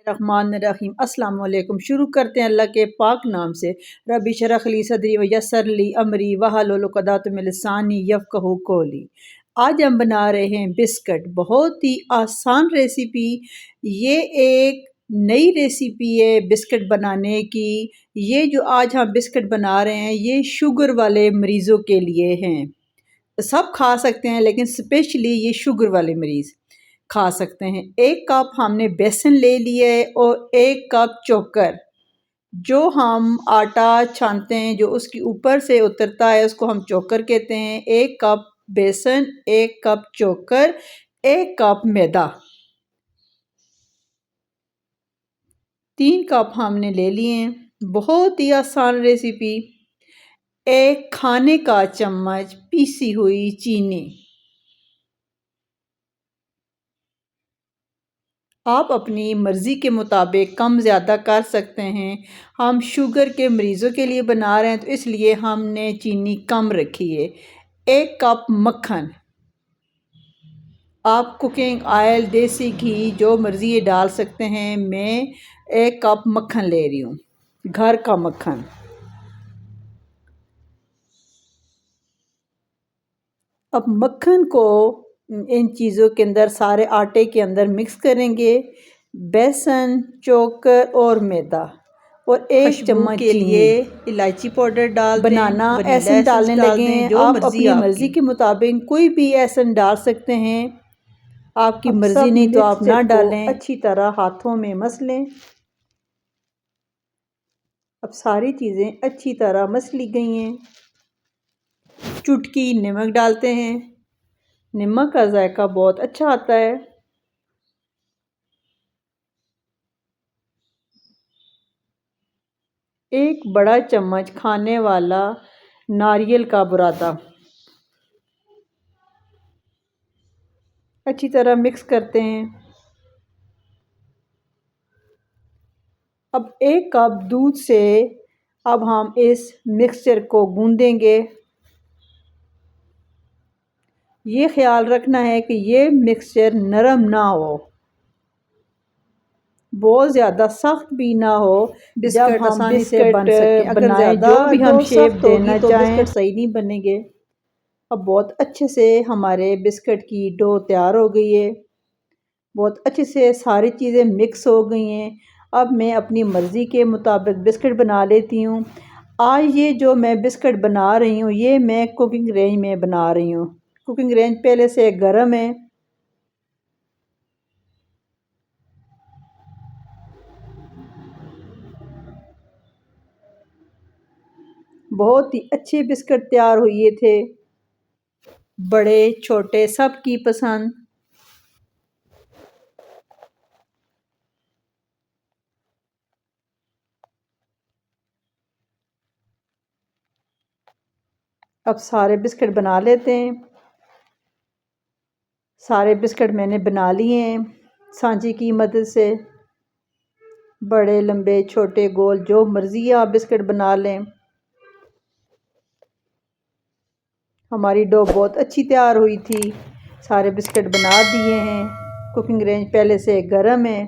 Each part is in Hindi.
रहमान रहीम। अस्सलाम वालेकुम। शुरू करते हैं अल्लाह के पाक नाम से। रब्बी शरह ली सदरी व यस्सर ली अमरी वहलुल उक़दतम मिन लिसानी यफ़क़हू क़ौली। आज हम बना रहे हैं बिस्किट। बहुत ही आसान रेसिपी। ये एक नई रेसिपी है बिस्किट बनाने की। ये जो आज हम बिस्किट बना रहे हैं ये शुगर वाले मरीज़ों के लिए हैं। सब खा सकते हैं लेकिन स्पेशली ये शुगर वाले मरीज़ खा सकते हैं। 1 कप हमने बेसन ले लिया है और 1 कप चोकर। जो हम आटा छानते हैं जो उसके ऊपर से उतरता है उसको हम चोकर कहते हैं। 1 कप बेसन, 1 कप चोकर, 1 कप मैदा, 3 कप हमने ले लिए हैं। बहुत ही आसान रेसिपी। 1 खाने का चम्मच पीसी हुई चीनी। आप अपनी मर्ज़ी के मुताबिक कम ज़्यादा कर सकते हैं। हम शुगर के मरीज़ों के लिए बना रहे हैं तो इसलिए हमने चीनी कम रखी है। 1 कप मक्खन। आप कुकिंग ऑयल, देसी घी जो मर्ज़ी ये डाल सकते हैं। मैं 1 कप मक्खन ले रही हूँ, घर का मक्खन। अब मक्खन को इन चीज़ों के अंदर, सारे आटे के अंदर मिक्स करेंगे। बेसन, चोकर और मैदा और 1 चम्मच के लिए इलायची पाउडर डाल दें। बनाना एसेंस डालने लगे हैं। आप अपनी मर्ज़ी के मुताबिक कोई भी एसेंस डाल सकते हैं। आपकी मर्ज़ी नहीं तो आप ना डालें। अच्छी तरह हाथों में मस लें। अब सारी चीज़ें अच्छी तरह मस ली गई हैं। चुटकी नमक डालते हैं। नमक का जायका बहुत अच्छा आता है। एक बड़ा चम्मच खाने वाला नारियल का बुरादा। अच्छी तरह मिक्स करते हैं। अब 1 कप दूध से अब हम इस मिक्सचर को गूंदेंगे। ये ख्याल रखना है कि ये मिक्सचर नरम ना हो, बहुत ज़्यादा सख्त भी ना हो। बिस्किट आसानी से बन सके। अगर ज़्यादा जो भी हम शेप देना चाहें तो बिस्किट सही नहीं बनेंगे। अब बहुत अच्छे से हमारे बिस्किट की डो तैयार हो गई है। बहुत अच्छे से सारी चीज़ें मिक्स हो गई हैं। अब मैं अपनी मर्ज़ी के मुताबिक बिस्किट बना लेती हूँ। आज ये जो मैं बिस्किट बना रही हूँ ये मैं कुकिंग रेंज में बना रही हूँ। कुकिंग रेंज पहले से गर्म है। बहुत ही अच्छे बिस्किट तैयार हुए थे, बड़े छोटे सबकी पसंद। अब सारे बिस्किट बना लेते हैं। सारे बिस्किट मैंने बना लिए हैं सांची की मदद से। बड़े, लंबे, छोटे, गोल जो मर्ज़ी आप बिस्किट बना लें। हमारी डो बहुत अच्छी तैयार हुई थी। सारे बिस्किट बना दिए हैं। कुकिंग रेंज पहले से गर्म है।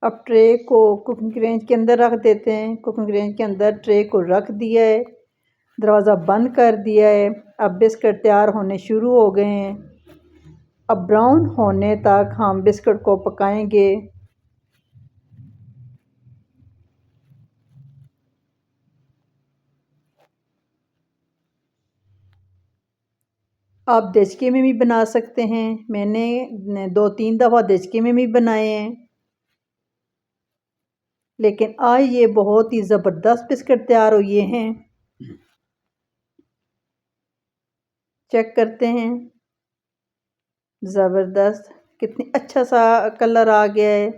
अब ट्रे को कुकिंग रेंज के अंदर रख देते हैं। कुकिंग रेंज के अंदर ट्रे को रख दिया है। दरवाज़ा बंद कर दिया है। अब बिस्किट तैयार होने शुरू हो गए हैं। अब ब्राउन होने तक हम बिस्किट को पकाएंगे। आप देचके में भी बना सकते हैं। मैंने 2-3 दफ़ा देचके में भी बनाए हैं। लेकिन आज ये बहुत ही ज़बरदस्त बिस्किट तैयार हुए हैं। चेक करते हैं। ज़बरदस्त, कितनी अच्छा सा कलर आ गया है।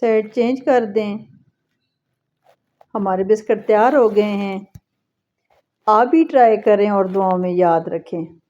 साइड चेंज कर दें। हमारे बिस्किट तैयार हो गए हैं। आप भी ट्राई करें और दुआओं में याद रखें।